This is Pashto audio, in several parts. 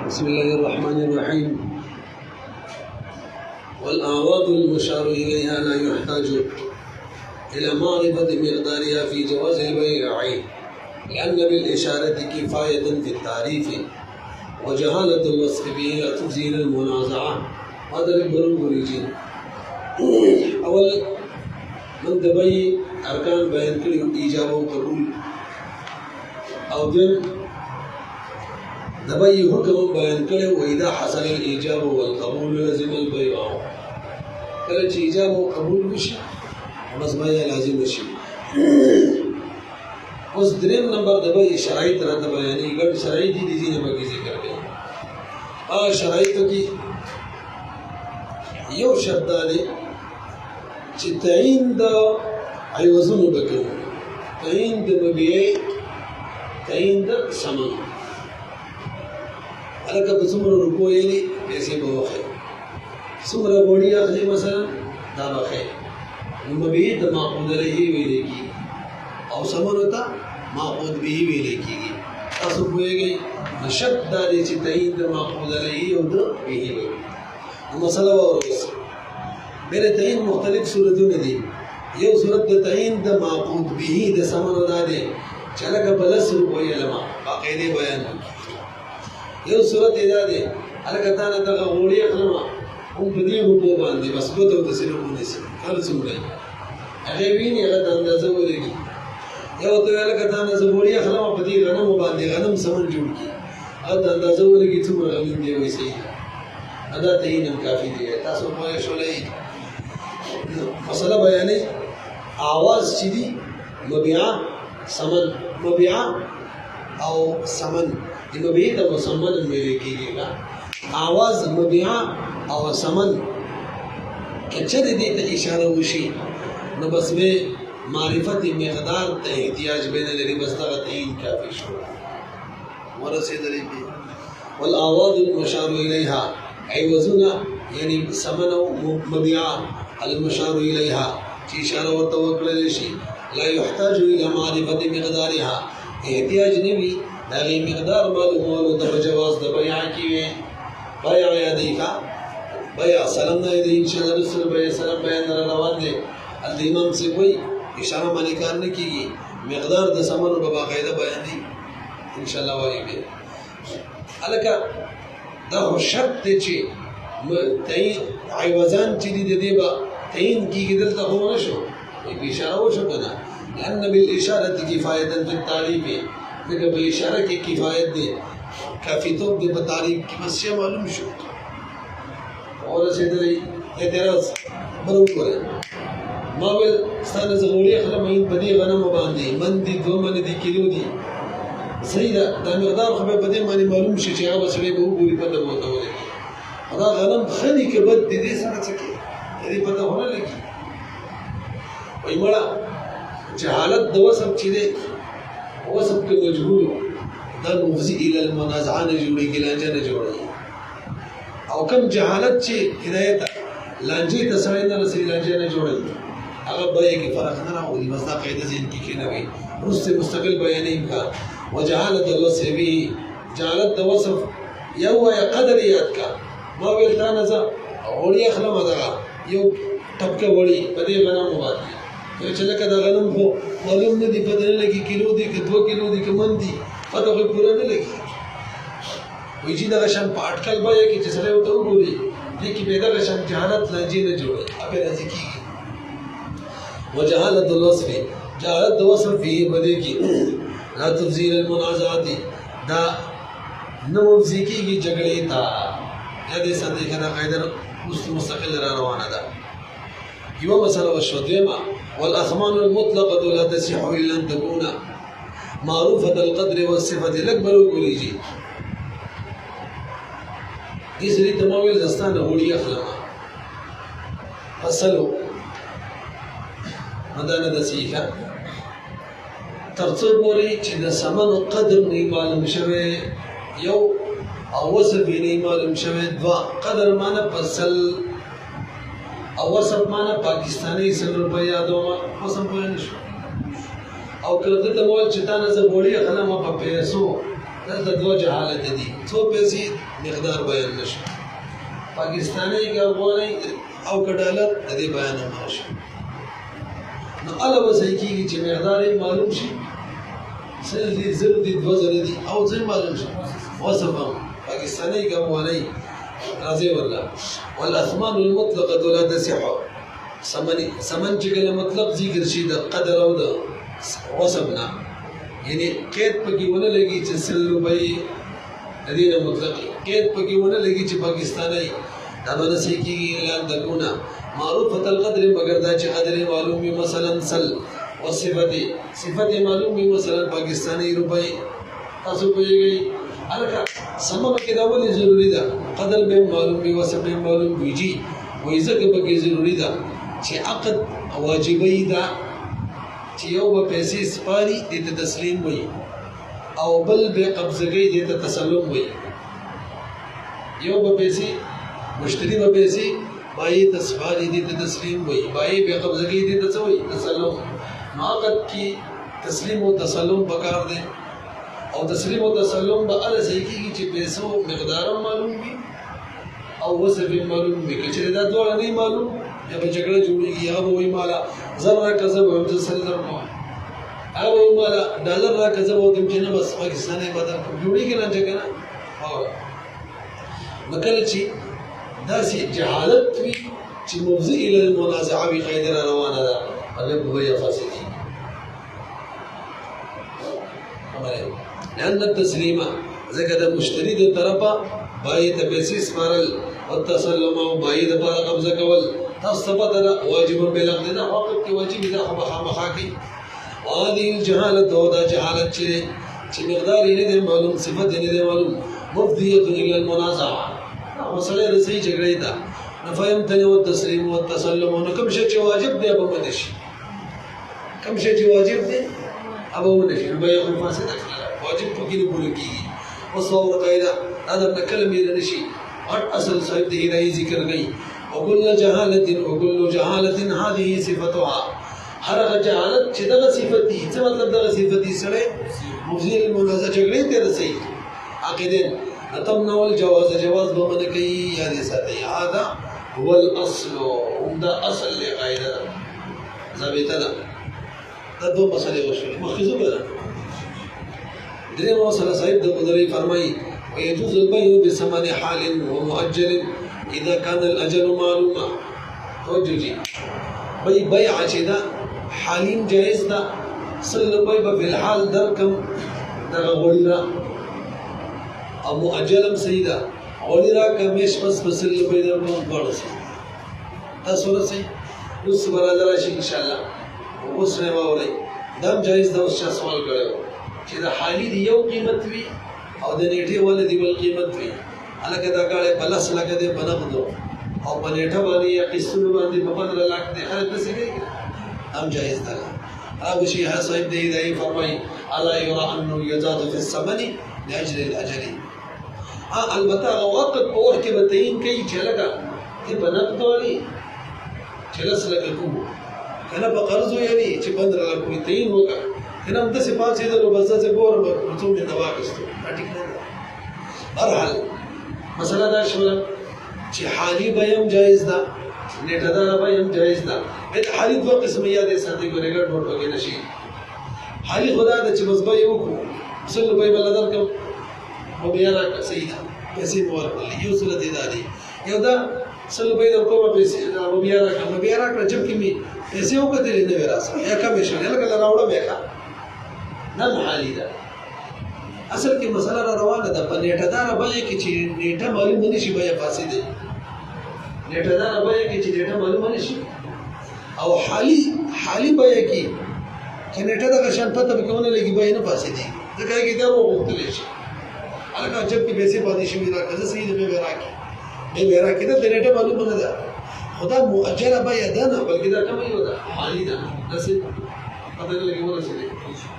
बिस्मिल्लाहिर्रहमानिर्रहीम। वल-आवाद अल-मुशार इलैहा ला युहताजु इला मारिफति मिक़दारिहा फ़ी जवाज़ al-बै'i लिअन्न बिल-इशारति किफ़ायतन फ़ी at-तारीफ़ व जहालत al-वस्फ़ बिही ला तुज़ील al-मुनाज़अह। अदर बरूबरी जी अवल मंतबई अरकान बयान करी ईजाब व कबूल और दिन दबाई हुक्म बयान करे वहीदा हसल ईजाब वल कबूल लाजिम अल बैअ कल ईजाब व कबूल विश बस बैअ लाजिम विश उस दिन नंबर दबाई शराइत रहता बयानी गड शराइत ही दीजिए नंबर की जिक्र के आ शराइत की यो शब्द ने चिताइन द आयोजन बके ताइन द मबिए ताइन द समान अलग अब सुमर रुको ये नहीं ऐसे बहुत है सुमर बोड़िया खली मसला दावा है मबीद माक़ूद रही वेले की और समान होता माक़ूद भी वेले की असुब हुए गई नशत दादी चिताइन द माक़ूद रही और द भी वेले मसला और मेरे तयीन मुख्तलिफ सूरतों ने दी ये सूरत तयीन द माक़ूद भी द समान होता दे चला का बलस रुको ये लमा बाक़ायदे बयान ये सूरत इजादे अलकता न तक गोली अखलमा उन बदी रुको बांधे बस वो तो तस्वीर होने से कल सुन रही अरे भी नहीं अलग अंदाज़ा बोलेगी ये वो तो अलकता न से गोली अखलमा बदी गनम बांधे गनम समझ जुड़ की अलग अंदाज़ा बोलेगी तुम रगम दे वैसे ही अदा तयीन हम काफ़ी दिए तासो पाए शोले मसला बयाने आवाज़ चिदी मबिया समन मबिया और समन मबीद और समन मेरे कीजिएगा आवाज़ मबिया और समन कच्चर देते इशारा उशी न बस में मारिफत मिक़दार एहतियाज बेन लरी बस्तगत इन काफ़ी शो वरसे दरीबी वल आवाज़ मुशार इलैहा अवज़ुना यानी समन मबिया अल मुशार इलैहा इशारा व तवक्कुल लेशी ला युहताजु इला मारिफत मिक़दारिहा एहतियाज ने भी दागी मिक़दार मालूम वालों तब जवाज़ द बयां की वे बयां या देखा बयां सलाम ना यदि इंशाअल्लाह रसूल बयां सलाम बयां नरा रवान दे अल इमाम से कोई इशारा मालिकार ने की मिक़दार द समन व बाकायदा बयान दी इंशाअल्लाह वाली में अलका द शर्त चे तयीन आवाज़ान चीज़ दे देबा तयीन की गिदल तक हो न शो एक इशारा हो शो बना लअन्न बिल इशारत किफ़ायतन फ़ी तारीफ़ लेकिन भाई इशारा की किफ़ायत दे काफ़ी तो दे तारीफ़ की मस्या मालूम शो और ऐसे दरी एतराज़ बरूक करे मावल स्थान ज़रूरी अखला महीन बदी गनम बांधे मन दी दो मन दी किलो दी सही दा मिक़दार खबर बदे मानी मालूम शे चाहे बस वे बहु पूरी पता होता हो लेगी अदा गनम खली के बद दे सारा सके यदि पता होने लगी वही मरा जहालत दवा सब चीज़ें वो सब के मजबूर दन मुफ़ज़ी इलल मुनाज़अह ने जोड़ी के लांजा ने जोड़ी और कम जहालत चे हिदायत लांजे तस्वीर न रसी लांजा ने जोड़ी अगर बयां की फ़र्क ना हो ये मसला क़ायदे से इनकी खेल गई उससे मुस्तकिल बयान इनका व जहालत वस्फ़ भी जहालत वस्फ़ या हुआ या क़दरियत का माविल तानज़ा और ये खलम अदा यो टपके बड़ी बदे बना मुबादी तो चले कदा गनम को मालूम नहीं दी पता नहीं लगी किलो दी कि 2 किलो दी कि मन दी पता कोई पूरा नहीं लगी वही जी ना शाम पाठ कल बाया कि जिसरे वो तो बोली लेकिन बेदा का शाम जहालत लांजी ने जोड़े अबे राजी की वो जहालत वस्फ़ भी बदे की ला तुज़ील अल मुनाज़ाती दा नमुफ़ज़ी की झगड़े था याद ऐसा देखा ना कायदा उस मुस्तकिल रवाना था यो मसला वशदेमा वल-अज़मान अल-मुतलक़त ला तसिहु इल्ला अन तकूना मारूफ़त अल-क़द्र व-सिफ़त लकबरू कुलीजी तीसरी तमाविल दस्तान होड़ी अखलामा फसलो मदान दसीखा तरसो बोली चिद समन क़द्र नहीं मालूम शवे यो अवसफ़ नहीं मालूम शवे द्वा क़द्र माना फसल अवसफ़ माना पाकिस्तानी ₹100 दो मौसम पर नहीं और कर देते मोल चिताना से बोली अखलामा पर पैसों دلته دوه جهالت دي څو پیسې مقدار بیان نشي پاکستاني کې افغاني او ډالر د دې بیان نه شي نو الله وسې کېږي چې مقدار معلوم شي سل دي زر دي دوه زر دي او ځای معلوم شي وصفه پاکستاني کې افغاني راځي والاثمان المطلقه لا تصح سمن چې کله مطلق ذکر شي د قدر او د وصفنا یعنی قید پکې ونه لګي چې سل روپۍ د دې نه مطلق قید پکې ونه لګي چې پاکستاني دا به نسې کېږي اعلان دکونه معروفة القدر مگر دا چې قدر معلوم وي مثلا سل صفت معلوم وي مثلا پاکستاني روپۍ تاسو پوهېږئ هلکه سمه پکې دا ولې ضروري ده قدر به معلوم وي وصف به معلوم وي جي وایي ځکه پکې ضروري ده چې عقد واجبوي ده چې یو به پیسې سپاري دې ته تسلیم وي او بل به قبضه کوي دې ته تسلم وي یو به پیسې مشتری به پیسې بای ته سپاري دې ته تسلیم وي بای به قبضه کوي دې ته څه وي تسلم عقد کې تسلیم او تسلم پکار دی او تسلیم او تسلم به هغه ځای کېږي چې پیسو مقدار معلوم وي او وصف معلوم وي که چېرې دا دواړه نه معلوم یا به جګړه جوړېږي هغه به وایي ماله زر راکړه زه به وایم زه سل درکوم هغه به وایي ماله ډالر راکړه زه به ورته چې نه بس پاکستاني به درکړم جوړېږي نه جګړه نو کله چې داسې جهالت وي چې مفضي الی المنازعه وي قاعده را روانه ده هغه به وایي فاسدي لأن التسليم ذکر د مشتری د طرفه باید پیسې سپارل او تسلم او باید په قبضه کول تاسو په دغه واجب بلغ نه وخت کې واجب ده خو مخامخا کوي هذه الجهاله او دا جهالت چې مقدار یې نه معلوم صفت یې نه معلوم مفضيه الى المنازعه مسله رسي جګړې ده نفهمتني والتسليم والتسلم نو کوم شی چې واجب دی به منشي کوم شی چې واجب دی ابو منشي به یو فاسده واجب پکې نه پوره کیږي اوس او قاعده دا د کلمې نشي اور اصل صاحب دی راي ذکر گئی وكل جهاله هذه صفتها هر جهالت چې دغه صفت دي څه مطلب دغه صفت دي سره مفضي المنازعه جګړې ته رسي عقیده تمنع الجواز جواز به من کوي یا دې ساتي هذا هو الاصل دا اصل قاعده ثابته ده دا دوه مسلې وشول مخزو بره درې مسله صاحب د قدرې فرمایي ويجوز البيع بثمن حال ومؤجل اذا كان الاجل معلوما توجهي بيع چې دا حالین جائز ده سل بيع په الحال درکم دغه غوړه او مؤجلم سیدا غوړه کمیش پس سل بيع درکم ورسي تاسو ورسي اوس برادر شي ان شاء الله اوس نه ووري دم جائز ده اوس سوال کړو چې دا حالي دی یو قیمت وي او د نیټه ول دی بل قیمت وي الکه دا کاله بلس لګه دی بنغدو او په نیټه باندې یا قسطونو باندې په 15 لک دی خرید څه کوي هم جایز ده ابو شيخ صاحب دی دی فرمای الا يرى انه يزاد في الثمن لاجل الاجل البته وقت په وخت کې بتاین کوي چې لګه دی بنغدو والی چلس لګه کو کنه په قرض یې چې 15 لک وي تین وکړه کنه هم د سپاسې د لوبزه سے ګور ورته نه واغستو ټیک نه برحال مسله دا شوله چې حالي بیم جایز ده نیټه دار بیم جایز ده د حالي دوه قسمه یادې ساتي ګورګړ ډوټ وګې نشي حالي خدا د چې مزبه یو کو سل به بل در کوم او بیا را سیدا پیسې مور یو سل دي دادي یو دا سل به در کوم پیسې او بیا را کوم بیا را کړ چې می پیسې وکړې نه وراسه یا کوم شي لکه راوړم یا نه حالي ده اصل کې مسله را روانه ده په نیټه دار به کې چې نیټه معلوم نه شي به فاسد دي نیټه دار به کې چې نیټه معلوم نه شي او حالي به کې چې نیټه د شان پته به کوونه لګي به نه فاسد دي ځکه کې دا وغوښتل شي هغه چې په پیسې باندې شي دا کله صحیح دی به راکې به راکې دا نیټه معلوم نه ده خدا مؤجله به ده نه بلکې دا کومه یو ده حالي ده داسې پته لګي ورسېږي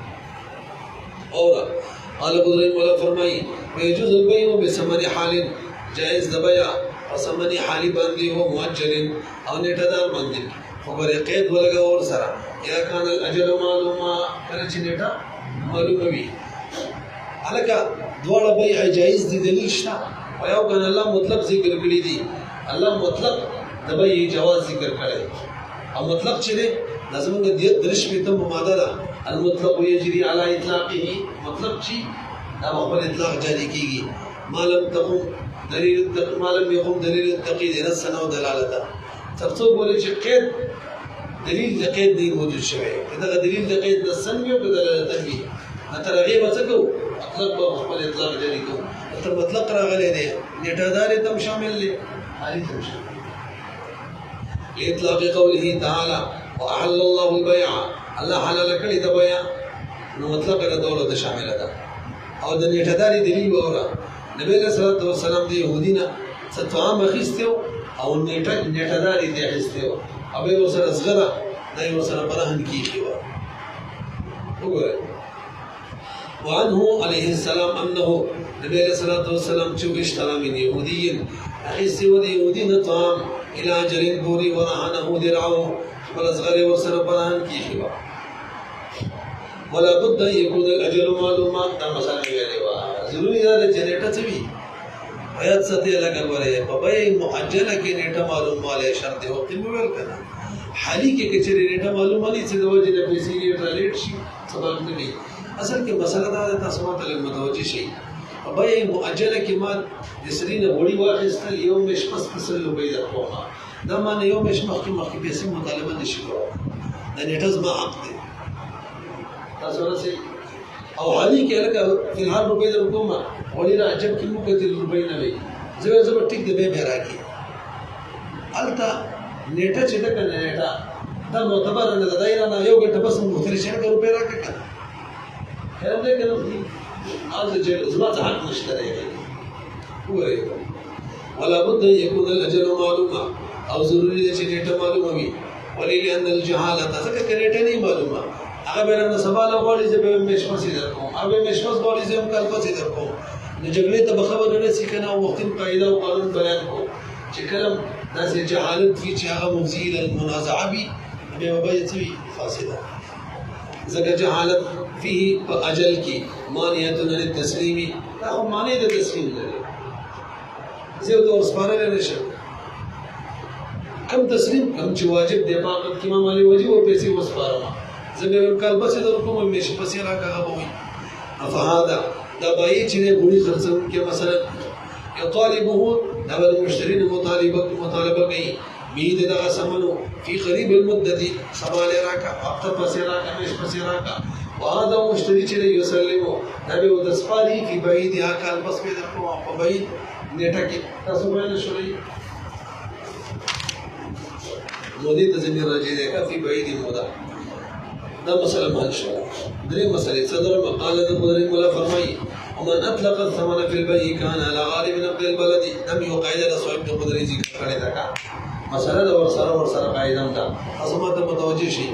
اور قال بدرين ولا فرمای ويجوز البيع بثمن حال جائز د بيع او ثمن حال باندې هو مؤجل او نیټه دار باندې خبر قید ولګا اور سره یا کان الاجل معلومه کله چې نیټه معلومه وي الکه دواړه بیع جایز دي دلیل شته او یو کنه الله مطلق ذکر کړی دي الله مطلق د بیع جواز ذکر کړی او مطلق چې دی لازم د درش په تم ماده ده المطلق يجري على اطلاقه مطلب شي دا خپل اطلاق جاری کیږي ما لم يقم دلیل التقييد نصا او دلاله ترڅو بولې چې قید دلیل د قید دی موجود شوی دا دلیل د قید نصا یو دلاله وي تر هغه وڅکو مطلب په خپل اطلاق جاری کوو تر مطلق راغلی دی نیټه دار تم شامل دی علي تم شامل اطلاق قوله تعالى واحل الله البيع الله حلال کړی د بیع نو مطلب دا دولت شامل ده او د نیټه داري دلیل وره نبی صلی الله علیه وسلم د يهودینا ستوام اخیستو او نیټه داري دی اخیستو او به وسره صغره دا یو سره برهن کیږي وګوره وعنه عليه السلام انه نبی صلی الله علیه وسلم چې اشترى من يهودي اخیستو د يهودینا طعام الى جرين بوري ورهنه درعه فالصغر وسره برهن کیږي ولا بد ان يكون الاجر معلوما دا مثلا ویلې وا ضروري ده چې نیټه څه وي آیات ستې لګولې په بای مؤجله کې نیټه معلومه شرط دی وخت مو ویل کنه حالي کې چې نیټه معلومه نه چې د وجه د پیسې ریټ شي سبب نه وي اصل کې مسله دا تاسو ته متوجي شي په بای مؤجله کې ما د سرینه وړي واخیستل یو مش پس فصل لوبې درکوما دا معنی یو مش مخکې پیسې مطالبه نشي کولای د نیټه زما حق دی تاسو ورسې او حالي کې لکه په هر روپې د حکومت وړي راځم کې مو کتل روپې نه وي زه ټیک دی به راکی التا نیټه چې دا کنه نیټه دا معتبر نه ده دایره نه یو ګټه بس مختلف شي که روپې راکړه خیر دې کنه از چې زما ته حق نشته دی وګورئ ولا بد يكون الاجر معلوما او ضروري ده چې نیټه معلومه وي ولئن الجهاله ځکه چې نیټه نه معلومه هغه به نن سبا له غوړي چې به مشمسي درکوم هغه مشمس غوړي چې هم کلپسي درکوم نو جګړې ته خبر نه سي کنه او وختي قاعده او قانون بیان کو چې کلم داسې جهالت وی چې هغه مفزي للمنازعه وي به وبيتي فاسده ځکه جهالت فيه اجل کی مانعه للتسلیم دا هم معنی د تسلیم لري زه د اوسپارل نشم کم تسلیم کم چې واجب دی پاکت کې ما مالي واجب او پیسې وسپارم زبر کلبه سے در کوم میش پسې راکغه وي افهذا دا بای چې نه غوړي خرڅون کې مثلا يطالبه دا المشتري مطالبه کوي بيد دا سمنو في قريب المده سوال راکا وقت پسې راکا میش پسې راکا وهذا مشتري چې يسلمو دا به د سپاري کې بعید یا کال بس په در کوم په بعید نیټه کې تاسو باندې شولې مودي ته ځنی راځي دا کافي بعید مودا دا مسألة مهل شوى دري مسألة صدر مقالة المدري مولا فرمي ومن أطلق الثمن في البيع كان على غالب نقل البلد لم يقعد لصحب المدري ذكر کړی دا مسألة دا ورسره قاعده ده اصلا ته متوجه شي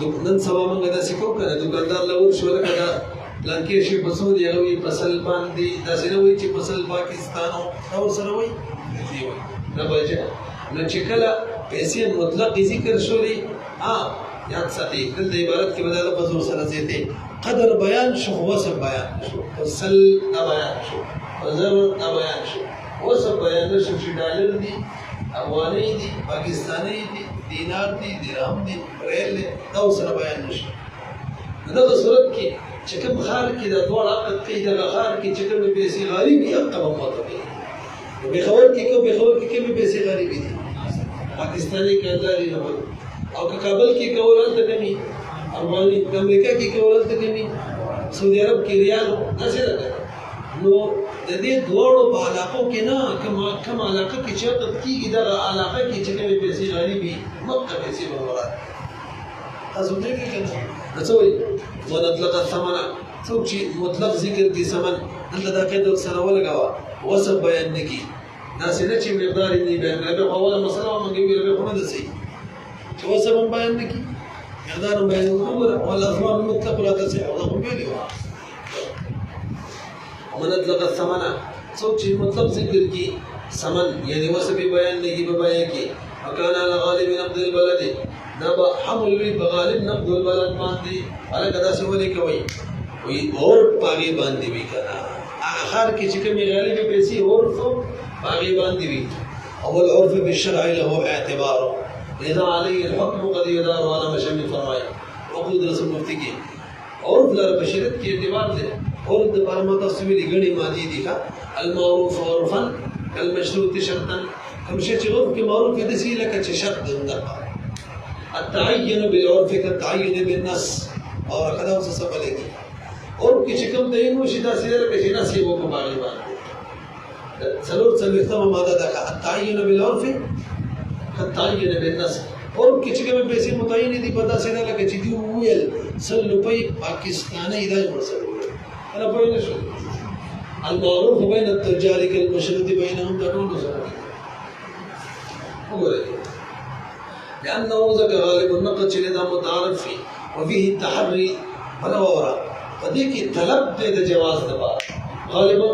نن سبا موږ دا سکو کنه دکاندار لور شو لکه پلان کې شي په سعودي هغه فصل باندې دا سره وي چې فصل پاکستان او سره وي دی وي دا بلجه نو چې کله پیسې مطلق ذکر شولې یاد ساتي دلته عبارت کې بدل په زور سره زیته قدر بیان شو وسب بیان شو فصل بیان شو وزر بیان شو وسب بیان شو چې ډالر دي افغاني دي پاکستاني دي دینار دي درهم دي ریال دا سره بیان نشو دا د صورت کې چې کوم خار کې د دوه عقد کې د خار کې چې کوم پیسې غریبي عقد مطلبي به خبر کې کوم پیسې غریبي دي پاکستاني کانداري نه او که کابل کې کولال ته کمی افغاني امریکا کې کولال ته کمی سعودي عرب کې ریال داسې راځي نو د دې دوړو په علاقو کې نه کوم علاقه کې چې عقد کېږي دا علاقه کې چې کومې پیسې غریبي مکه پیسې به مراد تاسو دې کې کنه څه وایي مطلق الثمن څوک چې مطلق ذکر دي ثمن دلته دا قید سره ولګاوه وسب بیان نه کی دا څه چې مقدار یې بیان کړو په اوله مسله موږ ویل به خو نه دسي چې وسب بیان نه کی مقدار بیان وکړو ولا اثمان مطلق لا تصح او په ویلو ومن اطلق الثمن څوک چې مطلب ذکر کی ثمن یعنی وسب بیان نه کی په بیان کې وکانا لغالب نقد البلد دا به حمل وی په غالب نقد البلد باندې الګا دا څه ولي کوي وی اور پاگی باندی بھی کنا آخر کی چکمی غالبی پیسی عرف پاگی باندی بھی اول عرف بالشرع له اعتبار لذا علی الحکم قد یدار والا مشمی فرمائی وقود رسول مفتی کی عرف لر بشرت کی اعتبار دے عرف دبار متصویلی گنی مادی دیکھا المعروف عرفا کالمشروط شرطا کم شیچ عرف کی معروف دسی لکا چھ شرط دندقا التعین بالعرف كالتعین بالنص اور اکدا اسے سب لے گی اور کی چکم تعین و شدہ سیدر کے شنا سی وہ کو باغی باندے سلور سلوختم مادہ دکھا التعین بالعرف كالتعین بالنص اور کی چکم پیسی متعین دی پتا سیدہ لکا چیدی ہوئل سل لپی پاکستانی اداج مرسل ہوئے انا پوئی نشو المعروف بین التجار كالمشروط بینهم تقول سنة وقال لأنه ذكر غالب النقد شديد متعارف فيه وفيه التحري فلا وراء فديك طلب دے جواز دبا غالبا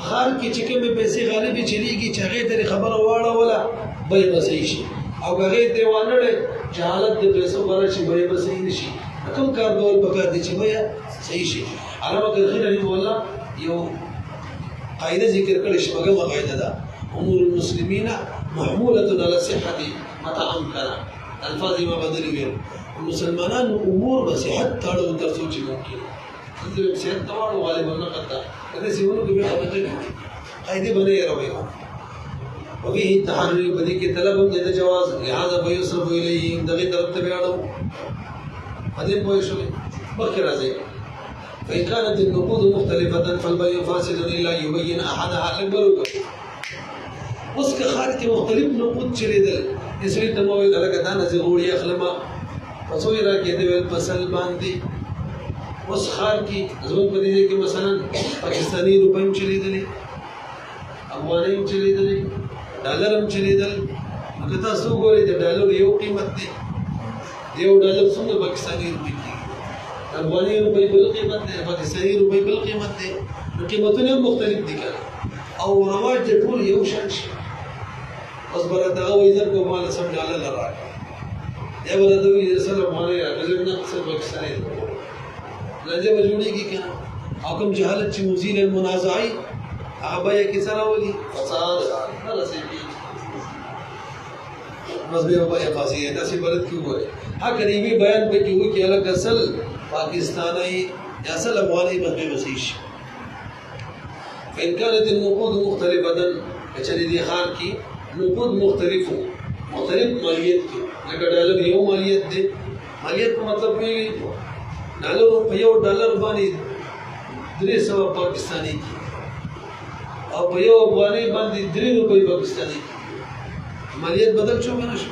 خار کی چکے میں پیسے غالبی چلی گی چاہے تیرے خبر واڑا ولا بھائی بسئی شي او غیر دیوانڑے جہالت دے پیسوں بارا شي بھائی بسئی نشي کم کار دول پکا دي چې بھائی صحیح شي علامه کرخی رحمه الله یو قاعده ذکر کړي شپږمه قاعده ده امور المسلمین محمولة على صحة متى أمكن الفاظ ما بدل ويل المسلمانان امور بصحت تاړو تر څو چې ممکن دې صحت تاړو غالبا نه قطع دې سیمونو کې به حقیقت قاعده بنې روي وفيه التحري بدي کې طلب دې جواز لهذا بيصرف اليه دغه طرف ته بیاړو هدي پوه شو بکر راځي فإن كانت النقود مختلفة فالبيع فاسد إلا يبين أحدها البركة اس کے خارج مختلف نقود چلی دل اس لیے تمویل الگدان از غوڑی اخلما وصوی را کہتے ہوئے پسل باندی اس خار کی زبان پدیدے کہ مثلا پاکستانی روپیم چلی دلی افغانیم چلی دلی ڈالرم چلی دل اکتا سو گولی جب ڈالر یو قیمت دے یو ڈالر سنگا پاکستانی روپی کی افغانی روپی بل قیمت دے پاکستانی روپی بل قیمت دے قیمتوں نے مختلف دکھا او رواج دے ټول یو شان شي اوس برته او ایزر کو مال سم ډالر لرا یا برته وی سلام علیکم غزل نقص پاکستانی لجه وجودی کی کنا حکم جہالت چ مزیل المنازعی ابا کی سره ولي فساد رسیدي مذهب ابا فاسی ہے تاسی بلد کیوں ہوئے ہاں قریبی بیان پہ کیوں کہ الگ اصل پاکستانی یا اصل افغانی مذهب وسیش فإن كانت النقود مختلفة چلی دی خان کی نقود مختلف مالیت کی لکه ډالر یو مالیت دی مالیت په مطلب کې ډالر په یو ډالر باندې 300 پاکستانی کی او په یو افغاني باندې 3 روپۍ پاکستانی کی مالیت بدل شو کنه شو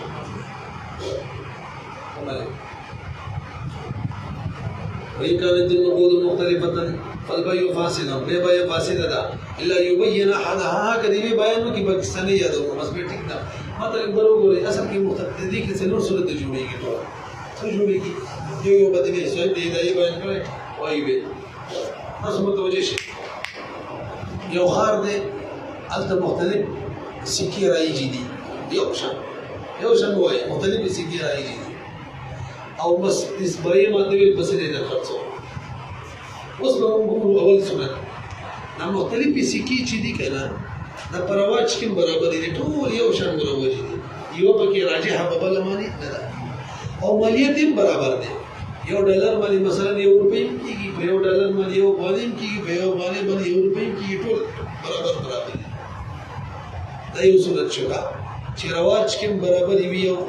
وإن كانت النقود مختلفة فالبيع فاسد بيع فاسد ده الا يبين احدها قريب بیان کی پاکستانی یادو بس به ٹھیک ده مطلب برابر اصل کی مختلف کی سنور صورت جوړیږي تو جوړیږي یو بدلی سوي دی دا بیان کړي وای به تاسو متوجه شئ یو خار ده الته مختلف سکی راځي دي یو شان وای مختلف سکی راځي او بس اس بای ماده بس دې خرڅو اوس به موږ اول سنت دا مختلفې سکې چې دي که نه دا په رواج کې برابر دي ټول یو شان مروج دي یوه پکې راجحه په بله باندې نه ده او مالیت هم برابر دی یو ډالر باندې مثلا یو روپۍ هم کېږي په یو ډالر باندې یو افغانۍ هم کېږي په یو افغانۍ باندې یو روپۍ هم کېږي ټول برابر دي دا یو سنت شو چې رواج کې هم برابر وي او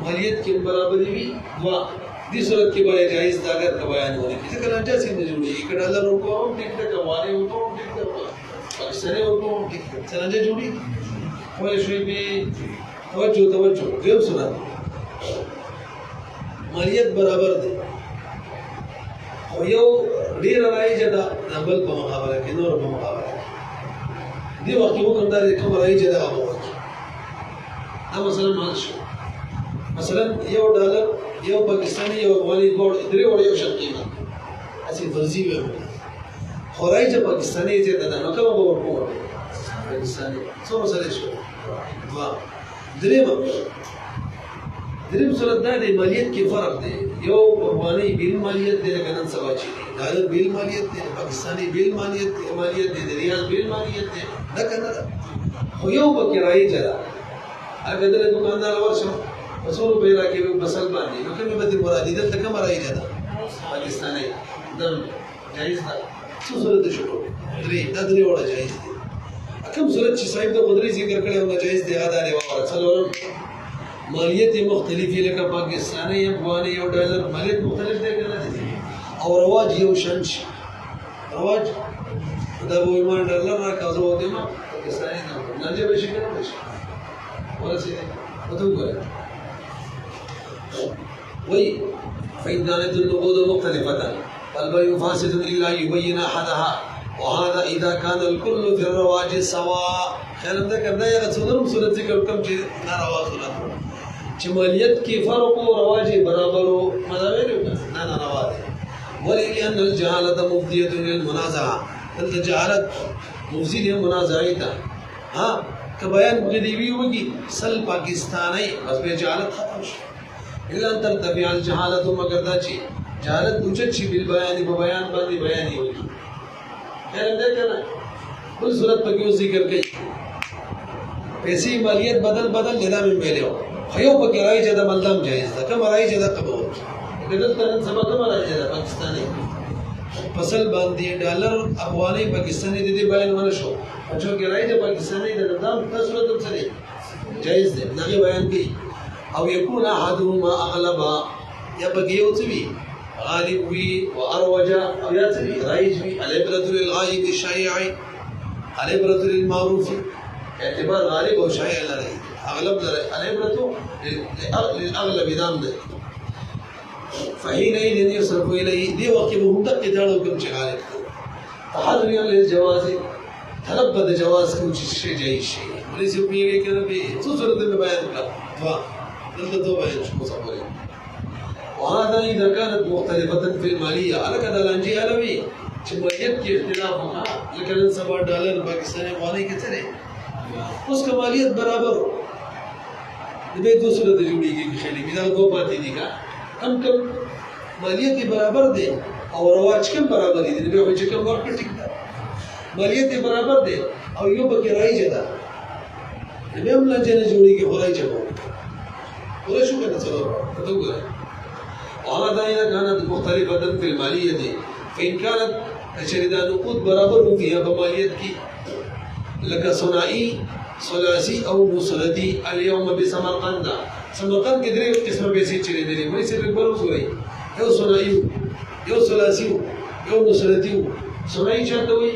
مالیت کې هم برابر وي دوه دی صورت کی بڑے جائز داغت کا بیان ہونے کی ذکر انجا سے مجھوڑی ایک ڈالر روپو ہم ٹک ٹک ہمارے ہوتو ہم ٹک ٹک پاکستانی ہوتو ہم ٹک ٹک سر انجا جوڑی ہوئے شوئی بھی توجہ دیو سنا مالیت برابر دے اور یو دیر رائی جدا نبل پا مقابلہ کی نور پا مقابلہ دی وقتی وہ کمدار کم رائی جدا آبا وقتی نا مثلا مان شو مثلا یو ډالر یو پاکستانی یو افغاني درې وړ یو شان قیمت اسی فرضي وي خورای چې پاکستانی چې دا نو کوم به ورکو پاکستانی څو مسله شو وا درې دریم صورت دا دی مالیت کې فرق دی یو افغاني بیل مالیت دی لکه نن سبا چې دی ډالر بیل مالیت دی پاکستاني بیل مالیت دی د ریال بیل مالیت دی دا کنه ده خو یو پکې رایجه ده اګه د دکاندار ورشم وصول به راکې بسل باندې نو کومه بدل مرادي دلته کومه رایجه ده پاکستاني دم جایز ده څه صورت شو درې دا درې وړه جایز دي کوم صورت چې صاحب د قدرت ذکر کړي او جایز دی غدا دی وره څلورم مالیت مختلفی لکه پاکستانی افغاني او ډالر مالیت مختلف دی کنه او رواج یو شان شي رواج دا وې ما ډالر راکاوه وته ما پاکستانی نه نه به شي کنه شي ورسې وته وګوره وي فإن كانت النقود مختلفة فالبيع فاسد إلا يبين أحدها وهذا إذا كان الكل في الرواج سواء خیال دا کرنا یا څلورم صورت ذکر کوم چې ناروا صورت چې مالیت کې فرق او رواج برابر او مذاهب نه ناروا دي ولئن الجهاله مفضيه للمنازعه الجهاله مفضيه للمنازعه ها کبیان غدیوی وږي سل پاکستانی بس به جهالت ختم شي الا ان ترتفع الجهاله مگر دا چې جهالت اوچت شي بل بیان په بیان باندې بیان وي خیر دې کنه کل صورت په کې ذکر کوي پیسې مالیت بدل لیدا مې ویلو خيو په کې راځي چې د ملدم جایز ده کوم راځي چې د قبول دغه ترن سبا کوم راځي د پاکستاني فصل باندې ډالر افغاني پاکستاني د دې بیان ونه شو چې کې راځي د پاکستاني د نظام تاسو ته څه دی جایز ده دغه بیان کوي او يكون احدهما اغلب یا بګي او څه وی غالب وی او اروج او یا څه وی رایج وی العبرة للغائب الشائع العبرة للمعروف اعتبار غالب او شائع لري اغلب لري العبرة للاغلب دام ده فحينئذ يصرف اليه دي وقت به دقه داړو کوم چې غالب تحريا للجواز تلبد جواز کوم چې شي جاي شي ولې پیږي کنه به څه صورت به بیان کړه دلته دوه بیان شو صبري وهذا اذا كانت مختلفه في الماليه على كذا لانجي علوي چې مالیت کې اختلاف وکړه لکه نن سبا ډالر پاکستاني افغاني کې څه دی اوس که مالیت برابر د به دوه صورت جوړیږي خېلې مثال دوه پاتې دي کا کم مالیت برابر دی او رواج کم برابر دي د به چې کوم ورکړ ټیک ده مالیت برابر دی او یو به راځي ده د به هم لږه جوړیږي خورای چبو ورته شو کنه څلور ته وګورئ وهذا اذا كانت مختلفه في الماليه فإن كانت شريدة نقود برابر فيها بماليات كي لك صناعي ثلاثي أو مصردي اليوم بسمرقند سمرقند كدري قسم بيسي شريدة ما يصير بالبرو سوري يو صناعي يو ثلاثي يو مصردي صناعي شاتوي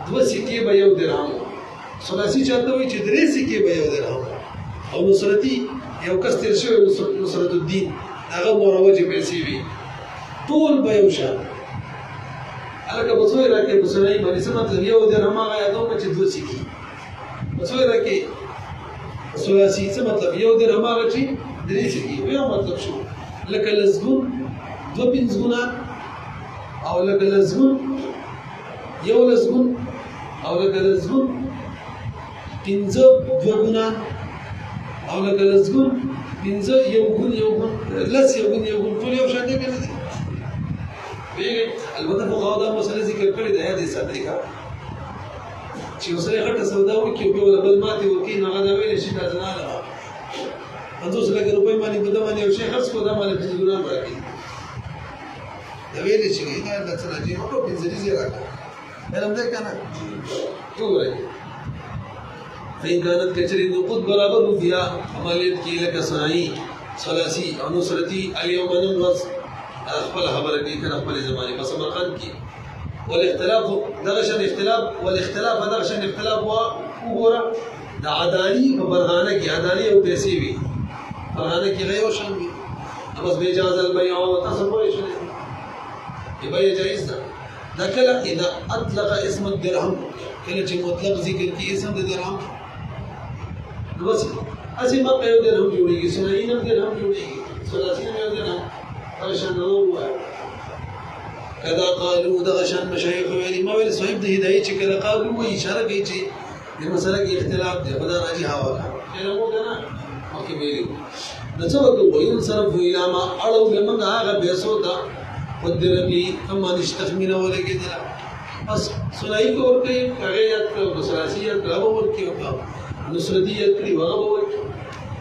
دوا سكي بيو درهم ثلاثي شاتوي دري سكي بيو درهم أو مصردي يو كستر شو مصرد الدين هذا مروج بيسي بي طول بيوشان الکه بسوي راکې بسوي باندې څه مطلب یو د رماغه یادو چې دوه سکی بسوي راکې ثلاثي څه مطلب یو د رماغه چې درې سکی یو مطلب شو لکه لزګون دوه پنځګونه او لکه لزګون یو لزګون او لکه لزګون پنځه دوه ګونه او لکه لزګون پنځه یو ګون لس یو ګون ټول یو شان دي کنه البته په غوډه مسله ذکر کړی د هدي صدقه چې اوسه غټه سودا وکي او بل بل ماتي وکي نه غدا ویل شي دا نه نه 500 لک روپۍ باندې بده باندې او شي خرڅ کو دا باندې ګورم راکې دا ویل شي دا د څه راځي او په ځری زی راکې علم دې کنه وګورئ فإن كانت كثير نقود برابر فيها عمليات كي لك صناعي ثلاثي او نصرتي اليوم نمغص خپل خبره کې کنه خپل زمانه په سمرقند کې والاختلاف دغشن اختلاف وګوره د عدالي په برغانه کې عدالي او پیسې وي برغانه کې غيو شان وي بس بجاز البيع وتصرف شي يبقى جائز ده کله اذا اطلق اسم الدرهم کله چې مطلق ذکر کې اسم د درهم بس اسی ما په درهم جوړيږي سنايي نه درهم جوړيږي ثلاثي نه درهم دغشان هو كذا قالوا دغشان مشايخ ویلي ما ویل صاحب د هدايه چې کله قالوا و اشاره کوي چې د مسله کې اختلاف دی خدا راځي هوا کنه مو کنه مخکې ویلي نو څه وکړو وینصرف الی ما اړو به موږ هغه پیسو ته قدر به کم باندې تخمینه ولګېدله بس ثنایي که ورکوي هغې یاد کړه او ثلاثي یاد کړه هغه به ورکړي او نصرتي یاد کړي هغه به ورکړي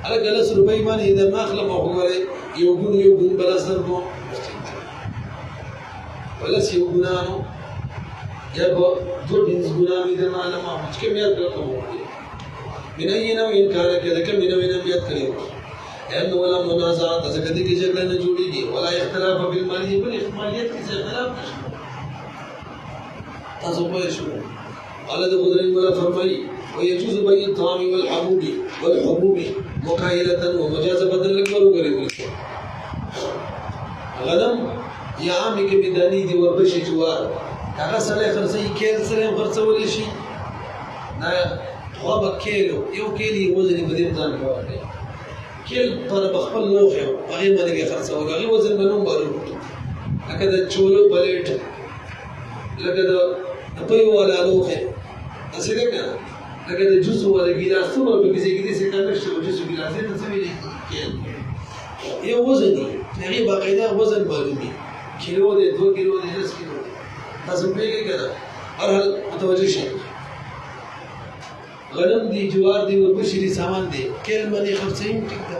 هلکه 10 روپۍ باندې درنه اخلم او ګورئ یو ګون به 10 درکوم ولس یو ګناه نو یا به 2 ګناه مې درنه علم چې کوم یاد کړه کوم من أي نوع كان كذا كم من نوع يذكره لأنه ولا منازعة تزكدي كجبل نجولي ولا اختلاف في المالية بل إخماليات كذا اختلاف تصبح شو قال ذو قدر ولا فرمي ويجوز بين الطعام والحبوب مكايلة ومجاز بدل الأكبر وقريب غنم يا عامي كبداني دي وربشي جوار كذا سلي خرسي كيل سلي خرسي ولا شيء خواب کېلو یو کېلی وزن په دې ځان کوي کېل پر خپل لوخه هغه باندې خرڅول هغه وزن منوم بارو لکه د چولو پلیټ لکه د پيو ولا لوخه اسی ده کنه لکه د جوس ولا ګلاس څومره په کې کې څه کار شته جوس ګلاس ته څه ویلي کېل یو وزن دی هغه باقاعده وزن معلومي کیلو دی 2 کیلو دی 10 کیلو دی تاسو په کې کنه هر متوجه شئ غنم دی جوار دی ورپسې دي سامان دی کېل باندې خرڅېم ټیک ده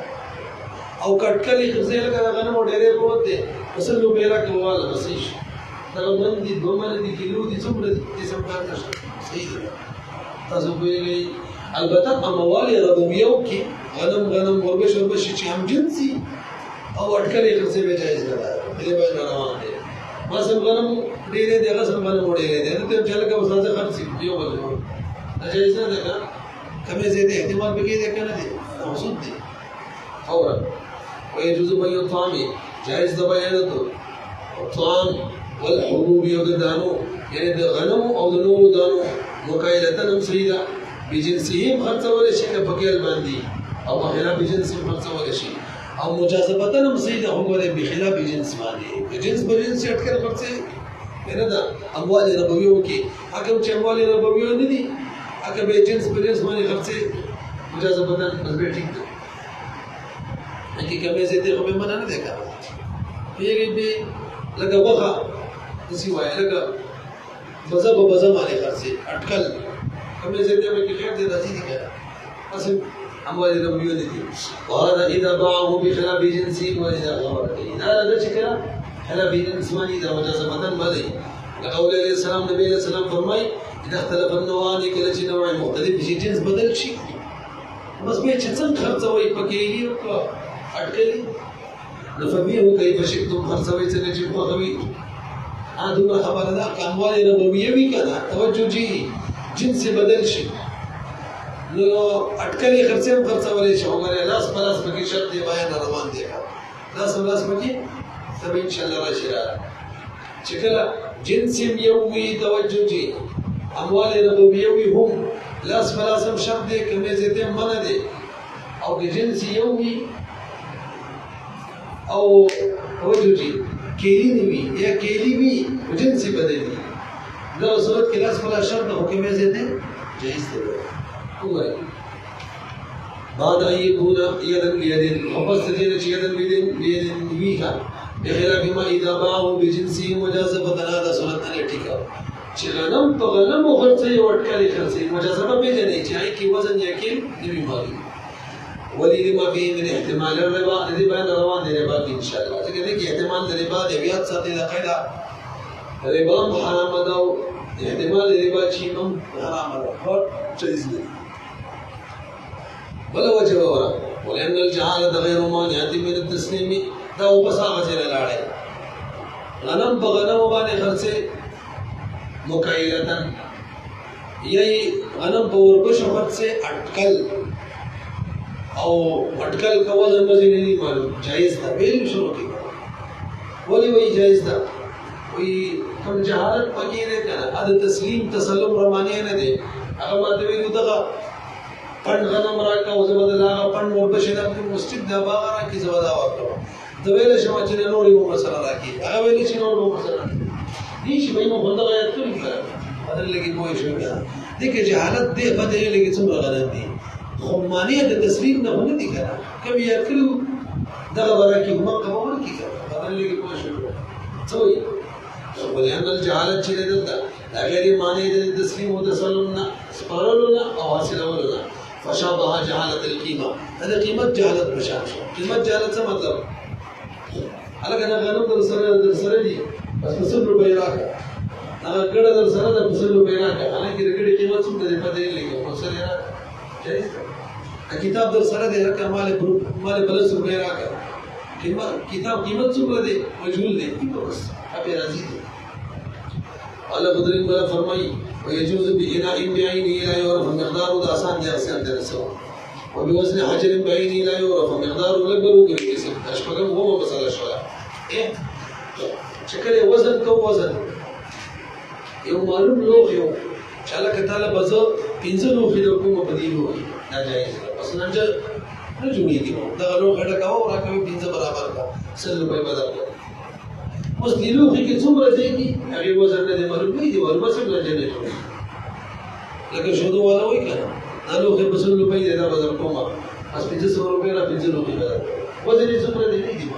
او کټکلې خرڅې لکه غنم ډېرې پروت دی اصل نو بیره کواله بسیش دا غنم دی 2 باندې دی کیلو دی څومره دي سم کار نشته صحیح ده تاسو ویلې البته اموال ربویو کې غنم ورپسې چې هم جنسي او اټکلې خرڅې به جایز ده دې باندې روان دي مثلا غنم ډېرې دی غسل باندې ډېرې دی ته چې لکه وسازه خرڅې یو بل جائز نه ده کمه زیاده احتمال به کې ده کنه دي موجود دي فورا ويجوز بيع الطعام جائز ده بیان ده الطعام والحبوب يدانو يعني ده غنم او ده نور دانو مكايلتن سيدا بجنسهم خرڅول شي د فقير باندې او خلاف بجنسهم خرڅول شي او مجازبتن سيدا هم له بخلاف جنس باندې جنس بجنس اٹکل خرڅه نه ده اموال ربویو کې اګم چې اموال ربویو نه دي اگر به جنس په جنس باندې خرڅه مجازه بدن بس به ٹھیک ده کی کمه زیاته خو به منع نه ده کار یې به لکه وغه اسی وای لکه بزه باندې خرڅه اٹکل کمه زیاته به کې خیر دې راځي دي کار اصل اموال ربویو نه دي وهذا اذا باعه بخلاف جنسه واذا غمر اذا هذا شكرا خلاف جنس باندې دا مجازه بدن باندې لقول عليه السلام نبی علیہ السلام فرمای اذا اختلف النوعان کله چې نوع مختلف شي جنس بدل شي بس به چې څنګه خرڅوي پکېږي او اٹکلي نفهمه كيف شئتم خرڅوي څنګه چې په خوي اذن خبره ده کموال ربویه وی کنه توجه جی جنس بدل شي نو اٹکلي خرڅولې شي عمره لاس پلاس پکې شرط دی بیان روان دی لاس پکې سب ان شاء الله راشي چې کله جنس یووي توجه جی اموال ربویوي هم لاس فلاسم شرط دی کمه زیته منه دی او د جنس یووي او توجه جی کېلی نیوي یا کېلی وي جنس بدلی دا صورت کې لاس فلا شرط او کمه زیته جائز دی وګورئ بعد ان يكون يدا بيد وقصد چې يدا بيد ویها بخلاف ما اذا باعه بجنسه مجازفه هذا صورت نه ټیکا چې غنم په غنم خرڅي وټکلي خرڅي مجازفه به نه چې هي کې وزن یقین نیوي مالي ولي لما فيه من احتمال الربا دې باندې روان دي ربا ان شاء الله ځکه دې احتمال د ربا د بیا ساتي د قاعده ربا حرام ده او احتمال ربا چې هم حرام ده هر چیز دی بل وجه ورا ولأن الجهالة غير مانعة من التسليم دا وبصاغه سره لاړې غنم په غنم باندې خرڅه مکایلتن یی غنم په ورپښه خرڅه اٹکل او اٹکل کول د مزینی معلوم جایز ده ویل شروع کی ولی وی جایز ده وی کوم جهالت پکې نه کنه د تسلیم تسلم روانه نه دي هغه ماته وی دغه پند غنم راکا او زبدل هغه پند ورپښه د مسجد د باغ راکې زبدا ورکړه د ویل شو چې نورې مو مسله راکې هغه ویل چې نورې مو مسله دي چې به مو بنده غیرت کوي بدل لګي پوه شو دغه جهالت دې بده لګي څومره غلط دي خو معنی د تسلیم نه نه دي کنه کوم یې کړو دغه ورکه مکه باور کی کنه بدل لګي کوم شو څه وي ولأن الجهالة چې دلته دا غیر معنی د تسلیم او تسلم نه سپارلونه او حاصلولونه فشابه جهالة القيمة هذا قيمة جهالة بشان شو قيمة جهالة څه مطلب هغه نه غنم در سره دي بس مسل روپے راکا هغه ګړه در سره د مسل روپے راکا حالانکه د ګړې قیمت څومره ده پته نه لګي مسل راکا جایز کتاب در سره ده راکا مال بلس روپے راکا کتاب قیمت څومره ده مجهول ده بس ابي راضي الله بدرین بلا فرمایي ويجوز بإناء بعينه لا يعرف مقداره ده آسان دي آسان درسه وبوزن حجر بعينه لا يعرف مقداره لبرو كريم اسم اشبكم هو مسألة شوية ايه شكل وزن كو وزن یو معلوم لوح یو چاله کتاله بزو پنځه لوحې د کومه بدیلو ناجایز پس نه جوړیږي دا لوح ډکاو راکوي پنځه برابر کا سل روپے بدل اوس دی لوحې کې څومره دی هغه وزن نه معلوم دی ورته څنګه جنې لکه شودو والا وای کنه دا لوحې په سل روپے دا بدل کومه اس 500 روپے را 500 روپے بدل وزن یې څومره دی دی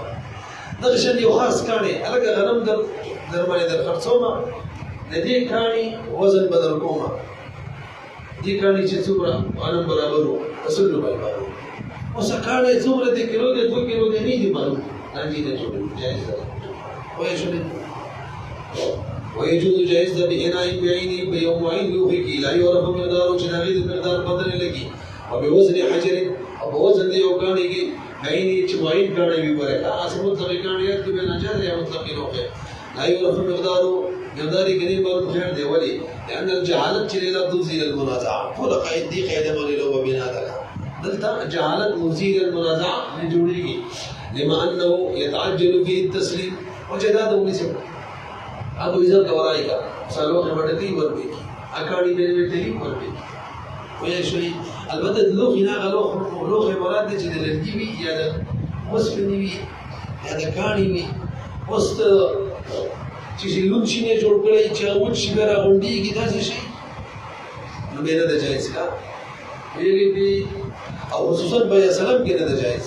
دغه شان یو خاص کاڼي الګ غنم در باندې در خرڅومه د دې کاڼي وزن بدل کومه دې کاڼي چې څومره غنم برابر وو اصل روپے برابر اوس کاڼي څومره د کیلو د 2 کیلو د نه دی معلوم نه دي نه جایز ده وایي شو ويجوز جائز ده بإناء بعينه بيوم عين لوحي کی لا يعرف مقداره چې دغه مقدار بدل لګي او بوزن حجر او بوزن دی یو کاڼي کې عيني چې وایي کاڼي وي ورته اصل مطلق کاڼي کې به نه جره یا مطلق لوحه لا يعرف مقداره مقداري کې معلوم خیر دی ولی لأن الجهالة لا تزيل المنازعة فل قاعده دي قاعده باندې لو بنا ده دلته جهالت مزيل المنازعة نه جوړيږي لما انه يتعجل فيه التسليم وجداد ونسب ابو عزت گورائی کا سالو کے بڑھتی وربی اکاڑی میرے بیٹے ہی وربی ویا شوی البته لوخ نه غلوخ مراد دي چې د لرګي وي یا د وسپنې وي یا د کاڼي وي اوس چې لون شي نه جوړ کړی چې وټ شي را غونډيږي دا څه شي نو به نه جایز کا ویلي دي او خصوصا بیا سلام کې نه جایز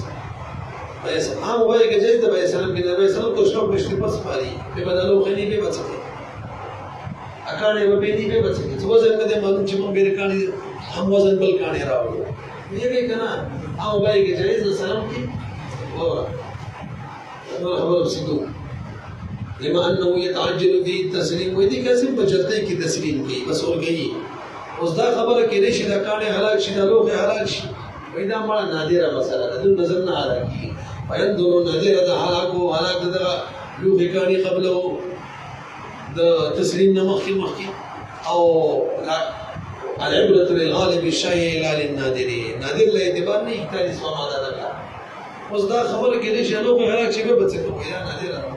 بس عام وای کې جایز ده بیا سلام کې نه بیا سلام کو شنو پښتې پس پاري په بدلو خني به بچي اکاڼي به دې به بچي څه وزن نه معلوم چې مونږ به کاڼي هم وزن بل کاڼي راوړو یې کنه عام وای کې جایز ده سلام کې اور خبر بسیدو لما انه يتعجل فيه التسليم ودي کیسے بچتے کی تسلیم کی بس اور گئی اوس دا خبره کې نشي دا کاڼي حلال شي دا لوخه حلال شي وېدا مړه نادره مسله ده نظر نه راځي ويندل نادره ده حلاک ده لوخه کاڼي قبله د تسلیم نه مخکې او العبرة للغالب الشيء لا للنادر نادر له اعتبار نه اختیاري سماده ده اوس دا خبره کې نشي لوخه حلال شي به بچو یا نادره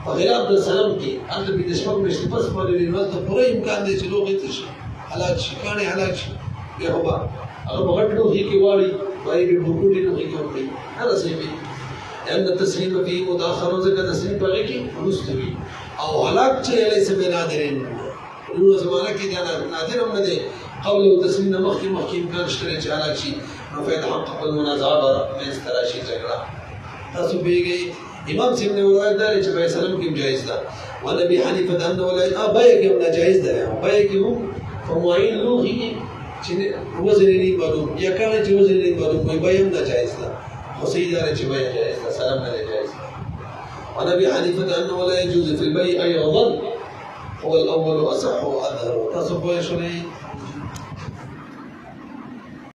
وغيراب د سلام کې انت به د شپږ مشت پس په لري نو ته پوره امکان دی چې لوګي ته شي حالات شي کانه حالات شي به هوا هغه بغټو هي کې واړي وایي به بوکوټي نو کې کوي هغه څه وي ان التسليم فيه متاخر ځکه تسلیم پغې کې مستوي او حالات چې ليس بنادرين نو زمانہ کې دا نادر هم نه دي قبل التسليم مخکې امکان شته چې حالات شي نو فيتحقق المنازعه من استراشي جګړه تاسو بیګي امام سیب نے روایت دار چې بھائی سلام کې جائز ده ونبي حنیفه انه لا ابای کې ناجائز ده ابای کې فمعين لوحي چې وزن نه معلوم یا کله چې وزن نه معلوم وي به هم ناجائز ده خو سید دار چې بھائی جائز ده سلام نه جائز ده ونبي حنیفه انه لا يجوز في البيع ايضا هو الاول اصح واظهر تصف شرعي